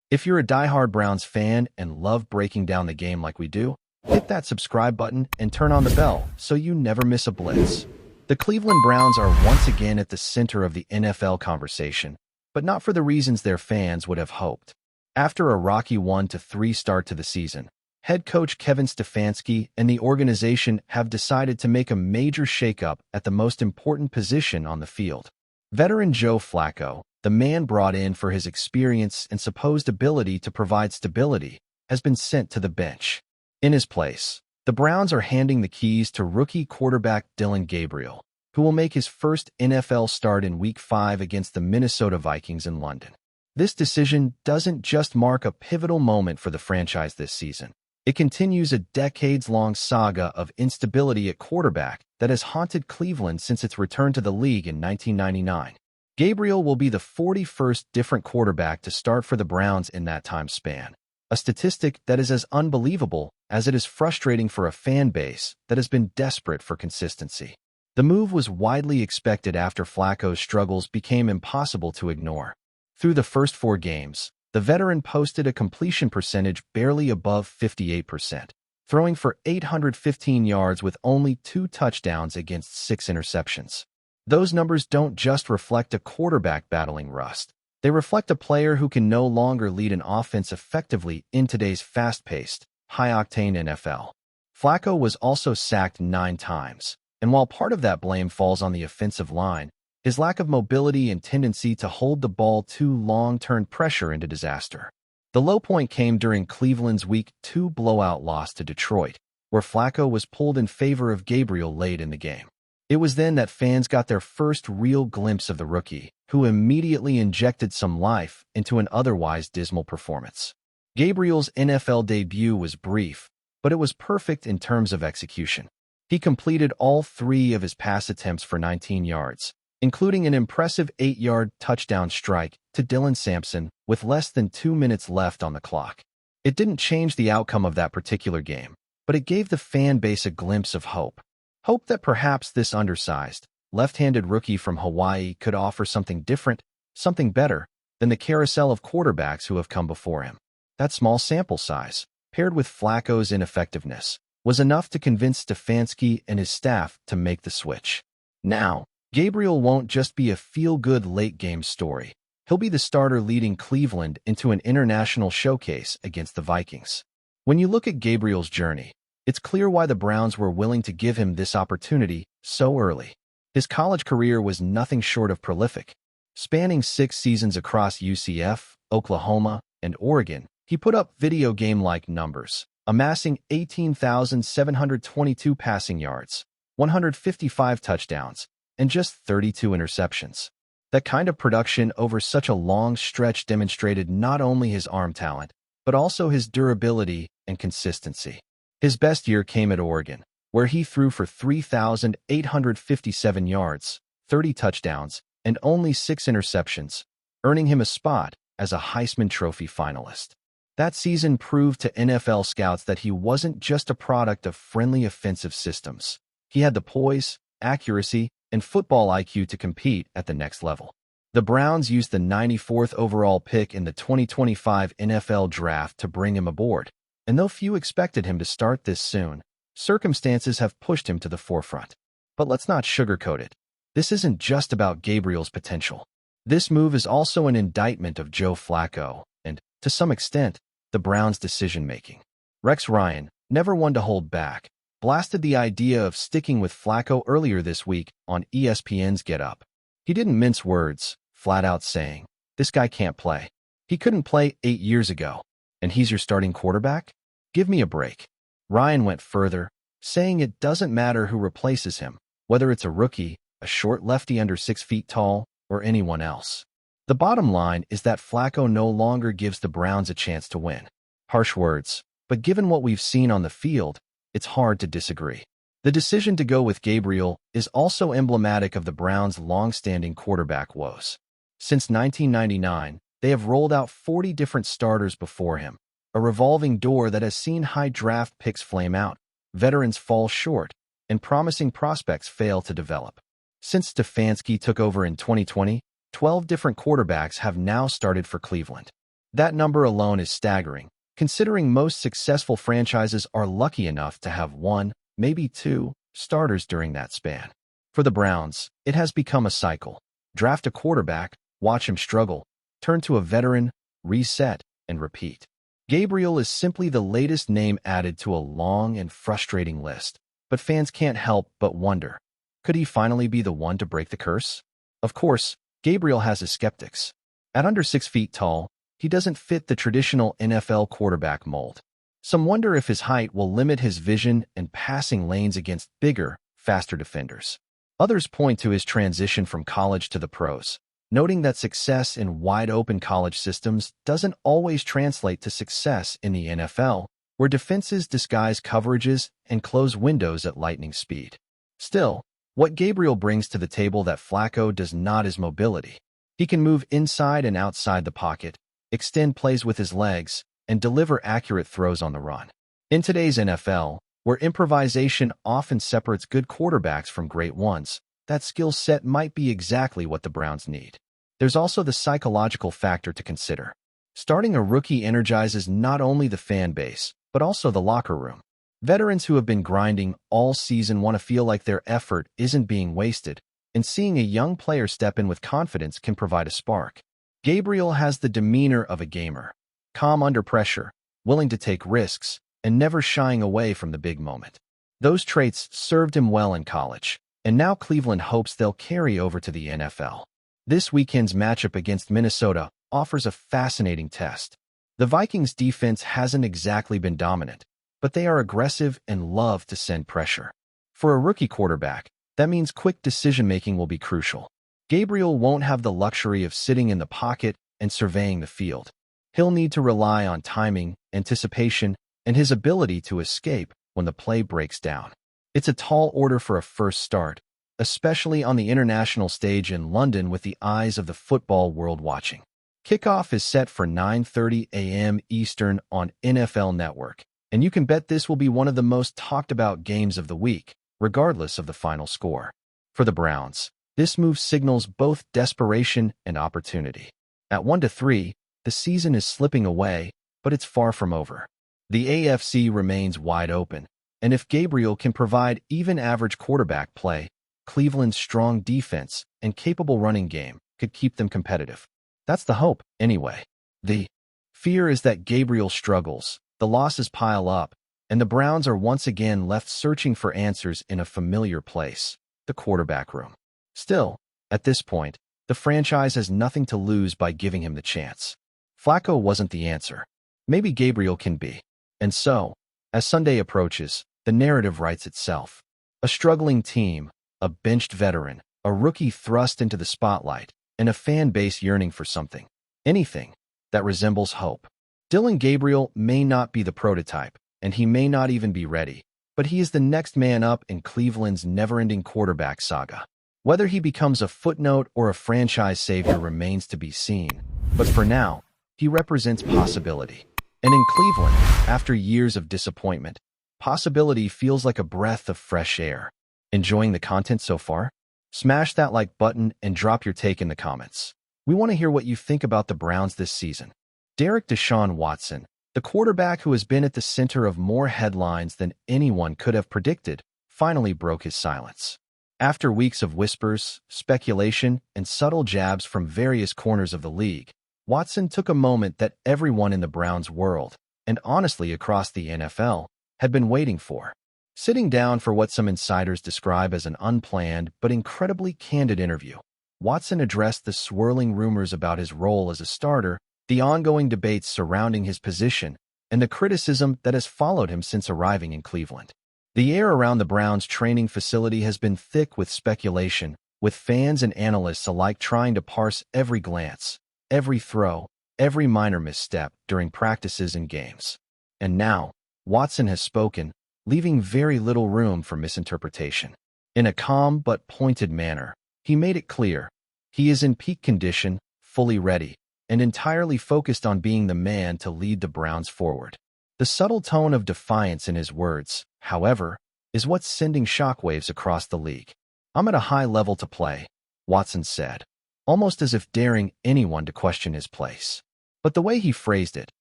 If you're a diehard Browns fan and love breaking down the game like we do, hit that subscribe button and turn on the bell so you never miss a blitz. The Cleveland Browns are once again at the center of the NFL conversation, but not for the reasons their fans would have hoped. After a rocky 1-3 start to the season, head coach Kevin Stefanski and the organization have decided to make a major shakeup at the most important position on the field. Veteran Joe Flacco, the man brought in for his experience and supposed ability to provide stability, has been sent to the bench. In his place, the Browns are handing the keys to rookie quarterback Dillon Gabriel, who will make his first NFL start in Week 5 against the Minnesota Vikings in London. This decision doesn't just mark a pivotal moment for the franchise this season. It continues a decades-long saga of instability at quarterback that has haunted Cleveland since its return to the league in 1999. Gabriel will be the 41st different quarterback to start for the Browns in that time span, a statistic that is as unbelievable as it is frustrating for a fan base that has been desperate for consistency. The move was widely expected after Flacco's struggles became impossible to ignore. Through the first 4 games, the veteran posted a completion percentage barely above 58%, throwing for 815 yards with only 2 touchdowns against 6 interceptions. Those numbers don't just reflect a quarterback battling rust. They reflect a player who can no longer lead an offense effectively in today's fast-paced, high-octane NFL. Flacco was also sacked 9 times, and while part of that blame falls on the offensive line, his lack of mobility and tendency to hold the ball too long turned pressure into disaster. The low point came during Cleveland's Week 2 blowout loss to Detroit, where Flacco was pulled in favor of Gabriel late in the game. It was then that fans got their first real glimpse of the rookie, who immediately injected some life into an otherwise dismal performance. Gabriel's NFL debut was brief, but it was perfect in terms of execution. He completed all 3 of his pass attempts for 19 yards, including an impressive 8-yard touchdown strike to Dylan Sampson with less than 2 minutes left on the clock. It didn't change the outcome of that particular game, but it gave the fan base a glimpse of hope. Hope that perhaps this undersized, left-handed rookie from Hawaii could offer something different, something better, than the carousel of quarterbacks who have come before him. That small sample size, paired with Flacco's ineffectiveness, was enough to convince Stefanski and his staff to make the switch. Now, Gabriel won't just be a feel-good late-game story. He'll be the starter leading Cleveland into an international showcase against the Vikings. When you look at Gabriel's journey, it's clear why the Browns were willing to give him this opportunity so early. His college career was nothing short of prolific. Spanning 6 seasons across UCF, Oklahoma, and Oregon, he put up video game-like numbers, amassing 18,722 passing yards, 155 touchdowns, and just 32 interceptions. That kind of production over such a long stretch demonstrated not only his arm talent, but also his durability and consistency. His best year came at Oregon, where he threw for 3,857 yards, 30 touchdowns, and only 6 interceptions, earning him a spot as a Heisman Trophy finalist. That season proved to NFL scouts that he wasn't just a product of friendly offensive systems. He had the poise, accuracy, and football IQ to compete at the next level. The Browns used the 94th overall pick in the 2025 NFL Draft to bring him aboard. And though few expected him to start this soon, circumstances have pushed him to the forefront. But let's not sugarcoat it. This isn't just about Gabriel's potential. This move is also an indictment of Joe Flacco and, to some extent, the Browns' decision-making. Rex Ryan, never one to hold back, blasted the idea of sticking with Flacco earlier this week on ESPN's Get Up. He didn't mince words, flat out saying, "This guy can't play. He couldn't play 8 years ago. And he's your starting quarterback? Give me a break." Ryan went further, saying it doesn't matter who replaces him, whether it's a rookie, a short lefty under 6 feet tall, or anyone else. The bottom line is that Flacco no longer gives the Browns a chance to win. Harsh words, but given what we've seen on the field, it's hard to disagree. The decision to go with Gabriel is also emblematic of the Browns' long-standing quarterback woes. Since 1999, they have rolled out 40 different starters before him, a revolving door that has seen high draft picks flame out, veterans fall short, and promising prospects fail to develop. Since Stefanski took over in 2020, 12 different quarterbacks have now started for Cleveland. That number alone is staggering, considering most successful franchises are lucky enough to have one, maybe two, starters during that span. For the Browns, it has become a cycle. Draft a quarterback, watch him struggle, turn to a veteran, reset, and repeat. Gabriel is simply the latest name added to a long and frustrating list, but fans can't help but wonder, could he finally be the one to break the curse? Of course, Gabriel has his skeptics. At under 6 feet tall, he doesn't fit the traditional NFL quarterback mold. Some wonder if his height will limit his vision and passing lanes against bigger, faster defenders. Others point to his transition from college to the pros, noting that success in wide-open college systems doesn't always translate to success in the NFL, where defenses disguise coverages and close windows at lightning speed. Still, what Gabriel brings to the table that Flacco does not is mobility. He can move inside and outside the pocket, extend plays with his legs, and deliver accurate throws on the run. In today's NFL, where improvisation often separates good quarterbacks from great ones, that skill set might be exactly what the Browns need. There's also the psychological factor to consider. Starting a rookie energizes not only the fan base, but also the locker room. Veterans who have been grinding all season want to feel like their effort isn't being wasted, and seeing a young player step in with confidence can provide a spark. Gabriel has the demeanor of a gamer, calm under pressure, willing to take risks, and never shying away from the big moment. Those traits served him well in college, and now Cleveland hopes they'll carry over to the NFL. This weekend's matchup against Minnesota offers a fascinating test. The Vikings' defense hasn't exactly been dominant, but they are aggressive and love to send pressure. For a rookie quarterback, that means quick decision-making will be crucial. Gabriel won't have the luxury of sitting in the pocket and surveying the field. He'll need to rely on timing, anticipation, and his ability to escape when the play breaks down. It's a tall order for a first start, especially on the international stage in London with the eyes of the football world watching. Kickoff is set for 9:30 a.m. Eastern on NFL Network, and you can bet this will be one of the most talked about games of the week, regardless of the final score. For the Browns, this move signals both desperation and opportunity. At 1-3, the season is slipping away, but it's far from over. The AFC remains wide open, and if Gabriel can provide even average quarterback play, Cleveland's strong defense and capable running game could keep them competitive. That's the hope, anyway. The fear is that Gabriel struggles, the losses pile up, and the Browns are once again left searching for answers in a familiar place, the quarterback room. Still, at this point, the franchise has nothing to lose by giving him the chance. Flacco wasn't the answer. Maybe Gabriel can be. And so, as Sunday approaches, the narrative writes itself. A struggling team, a benched veteran, a rookie thrust into the spotlight, and a fan base yearning for something, anything, that resembles hope. Dillon Gabriel may not be the prototype, and he may not even be ready, but he is the next man up in Cleveland's never-ending quarterback saga. Whether he becomes a footnote or a franchise savior remains to be seen, but for now, he represents possibility. And in Cleveland, after years of disappointment, possibility feels like a breath of fresh air. Enjoying the content so far? Smash that like button and drop your take in the comments. We want to hear what you think about the Browns this season. Deshaun Watson, the quarterback who has been at the center of more headlines than anyone could have predicted, finally broke his silence. After weeks of whispers, speculation, and subtle jabs from various corners of the league, Watson took a moment that everyone in the Browns world, and honestly across the NFL, had been waiting for. Sitting down for what some insiders describe as an unplanned but incredibly candid interview, Watson addressed the swirling rumors about his role as a starter, the ongoing debates surrounding his position, and the criticism that has followed him since arriving in Cleveland. The air around the Browns' training facility has been thick with speculation, with fans and analysts alike trying to parse every glance, every throw, every minor misstep during practices and games. And now, Watson has spoken, leaving very little room for misinterpretation. In a calm but pointed manner, he made it clear he is in peak condition, fully ready, and entirely focused on being the man to lead the Browns forward. The subtle tone of defiance in his words, however, is what's sending shockwaves across the league. "I'm at a high level to play," Watson said, almost as if daring anyone to question his place. But the way he phrased it,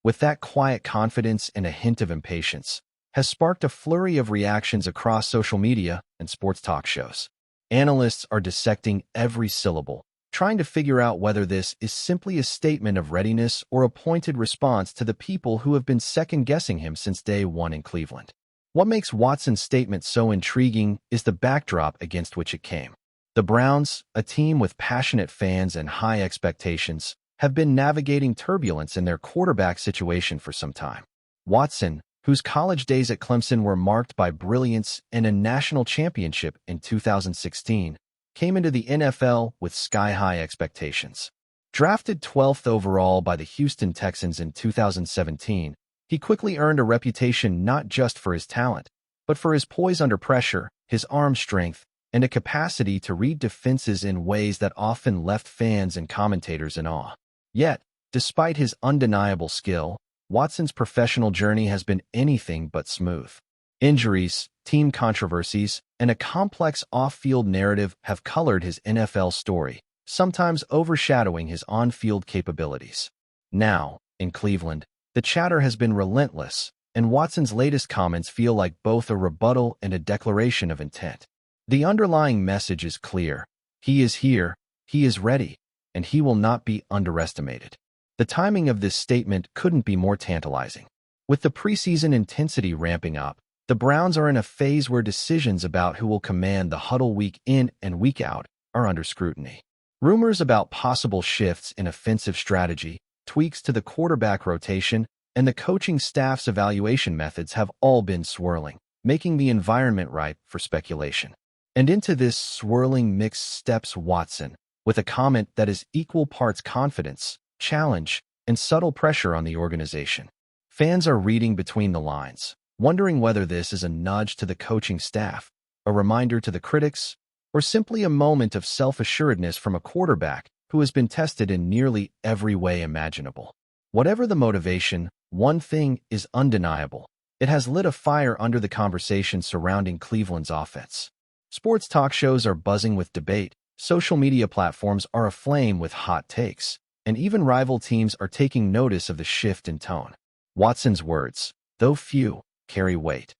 with that quiet confidence and a hint of impatience, has sparked a flurry of reactions across social media and sports talk shows. Analysts are dissecting every syllable, trying to figure out whether this is simply a statement of readiness or a pointed response to the people who have been second-guessing him since day one in Cleveland. What makes Watson's statement so intriguing is the backdrop against which it came. The Browns, a team with passionate fans and high expectations, have been navigating turbulence in their quarterback situation for some time. Watson, whose college days at Clemson were marked by brilliance and a national championship in 2016, came into the NFL with sky-high expectations. Drafted 12th overall by the Houston Texans in 2017, he quickly earned a reputation not just for his talent, but for his poise under pressure, his arm strength, and a capacity to read defenses in ways that often left fans and commentators in awe. Yet, despite his undeniable skill, Watson's professional journey has been anything but smooth. Injuries, team controversies, and a complex off-field narrative have colored his NFL story, sometimes overshadowing his on-field capabilities. Now, in Cleveland, the chatter has been relentless, and Watson's latest comments feel like both a rebuttal and a declaration of intent. The underlying message is clear. He is here, he is ready, and he will not be underestimated. The timing of this statement couldn't be more tantalizing. With the preseason intensity ramping up, the Browns are in a phase where decisions about who will command the huddle week in and week out are under scrutiny. Rumors about possible shifts in offensive strategy, tweaks to the quarterback rotation, and the coaching staff's evaluation methods have all been swirling, making the environment ripe for speculation. And into this swirling mix steps Watson, with a comment that is equal parts confidence, challenge, and subtle pressure on the organization. Fans are reading between the lines, wondering whether this is a nudge to the coaching staff, a reminder to the critics, or simply a moment of self-assuredness from a quarterback who has been tested in nearly every way imaginable. Whatever the motivation, one thing is undeniable. It has lit a fire under the conversation surrounding Cleveland's offense. Sports talk shows are buzzing with debate, social media platforms are aflame with hot takes, and even rival teams are taking notice of the shift in tone. Watson's words, though few, carry weight.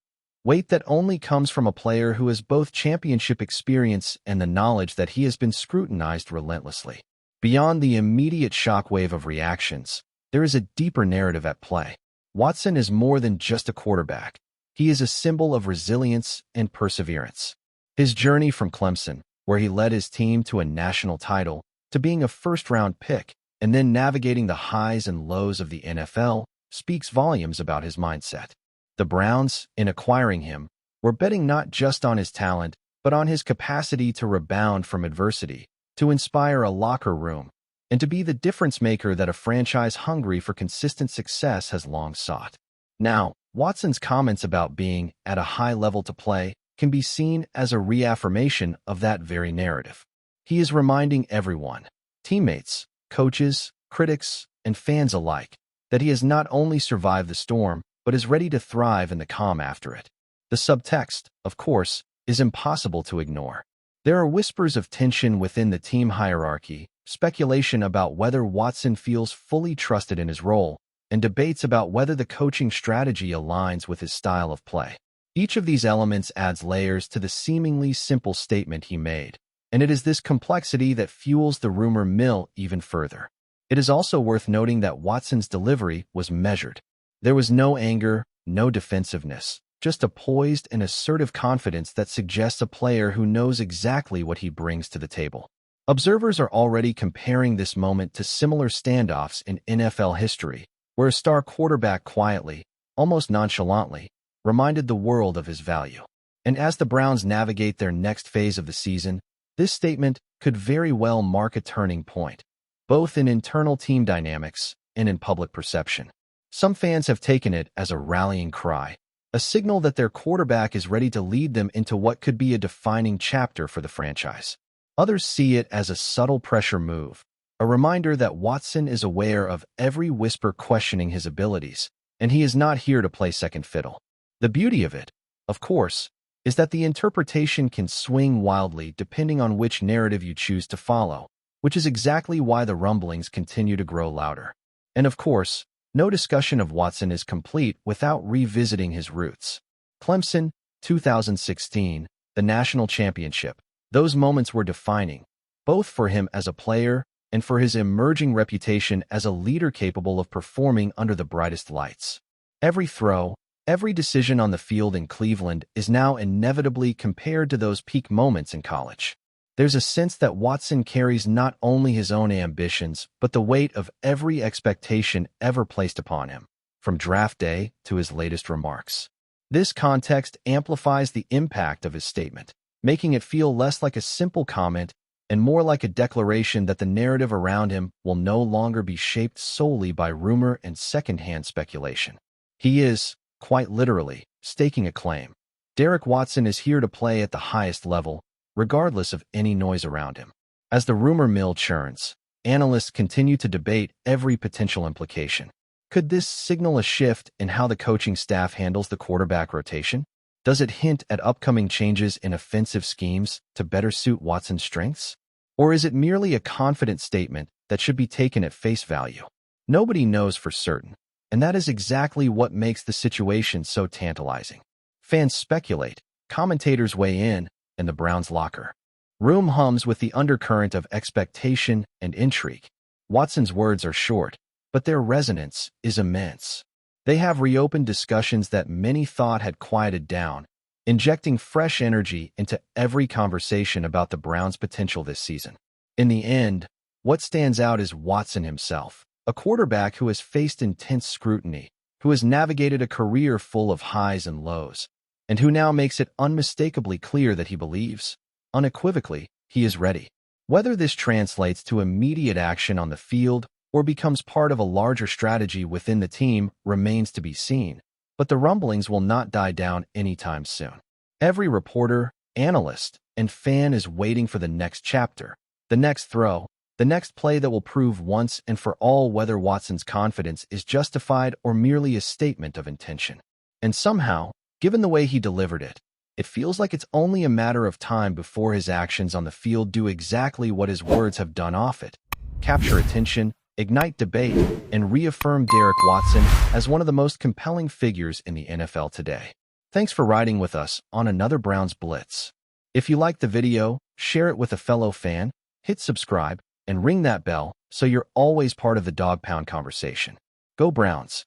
Weight that only comes from a player who has both championship experience and the knowledge that he has been scrutinized relentlessly. Beyond the immediate shockwave of reactions, there is a deeper narrative at play. Watson is more than just a quarterback. He is a symbol of resilience and perseverance. His journey from Clemson, where he led his team to a national title, to being a first-round pick, and then navigating the highs and lows of the NFL, speaks volumes about his mindset. The Browns, in acquiring him, were betting not just on his talent, but on his capacity to rebound from adversity, to inspire a locker room, and to be the difference-maker that a franchise hungry for consistent success has long sought. Now, Watson's comments about being at a high level to play can be seen as a reaffirmation of that very narrative. He is reminding everyone, teammates, coaches, critics, and fans alike, that he has not only survived the storm, but is ready to thrive in the calm after it. The subtext, of course, is impossible to ignore. There are whispers of tension within the team hierarchy, speculation about whether Watson feels fully trusted in his role, and debates about whether the coaching strategy aligns with his style of play. Each of these elements adds layers to the seemingly simple statement he made, and it is this complexity that fuels the rumor mill even further. It is also worth noting that Watson's delivery was measured. There was no anger, no defensiveness, just a poised and assertive confidence that suggests a player who knows exactly what he brings to the table. Observers are already comparing this moment to similar standoffs in NFL history, where a star quarterback quietly, almost nonchalantly, reminded the world of his value. And as the Browns navigate their next phase of the season, this statement could very well mark a turning point, both in internal team dynamics and in public perception. Some fans have taken it as a rallying cry, a signal that their quarterback is ready to lead them into what could be a defining chapter for the franchise. Others see it as a subtle pressure move, a reminder that Watson is aware of every whisper questioning his abilities, and he is not here to play second fiddle. The beauty of it, of course, is that the interpretation can swing wildly depending on which narrative you choose to follow, which is exactly why the rumblings continue to grow louder. And of course, no discussion of Watson is complete without revisiting his roots. Clemson, 2016, the national championship. Those moments were defining, both for him as a player and for his emerging reputation as a leader capable of performing under the brightest lights. Every throw, every decision on the field in Cleveland is now inevitably compared to those peak moments in college. There's a sense that Watson carries not only his own ambitions, but the weight of every expectation ever placed upon him, from draft day to his latest remarks. This context amplifies the impact of his statement, making it feel less like a simple comment and more like a declaration that the narrative around him will no longer be shaped solely by rumor and secondhand speculation. He is, quite literally, staking a claim. Derek Watson is here to play at the highest level, regardless of any noise around him. As the rumor mill churns, analysts continue to debate every potential implication. Could this signal a shift in how the coaching staff handles the quarterback rotation? Does it hint at upcoming changes in offensive schemes to better suit Watson's strengths? Or is it merely a confident statement that should be taken at face value? Nobody knows for certain, and that is exactly what makes the situation so tantalizing. Fans speculate, commentators weigh in, and the Browns' locker room hums with the undercurrent of expectation and intrigue. Watson's words are short, but their resonance is immense. They have reopened discussions that many thought had quieted down, injecting fresh energy into every conversation about the Browns' potential this season. In the end, what stands out is Watson himself, a quarterback who has faced intense scrutiny, who has navigated a career full of highs and lows, and who now makes it unmistakably clear that he believes, unequivocally, he is ready. Whether this translates to immediate action on the field or becomes part of a larger strategy within the team remains to be seen, but the rumblings will not die down anytime soon. Every reporter, analyst, and fan is waiting for the next chapter, the next throw, the next play that will prove once and for all whether Watson's confidence is justified or merely a statement of intention. And somehow, given the way he delivered it, it feels like it's only a matter of time before his actions on the field do exactly what his words have done off it: capture attention, ignite debate, and reaffirm Derek Watson as one of the most compelling figures in the NFL today. Thanks for riding with us on another Browns Blitz. If you liked the video, share it with a fellow fan, hit subscribe, and ring that bell so you're always part of the Dawg Pound conversation. Go Browns!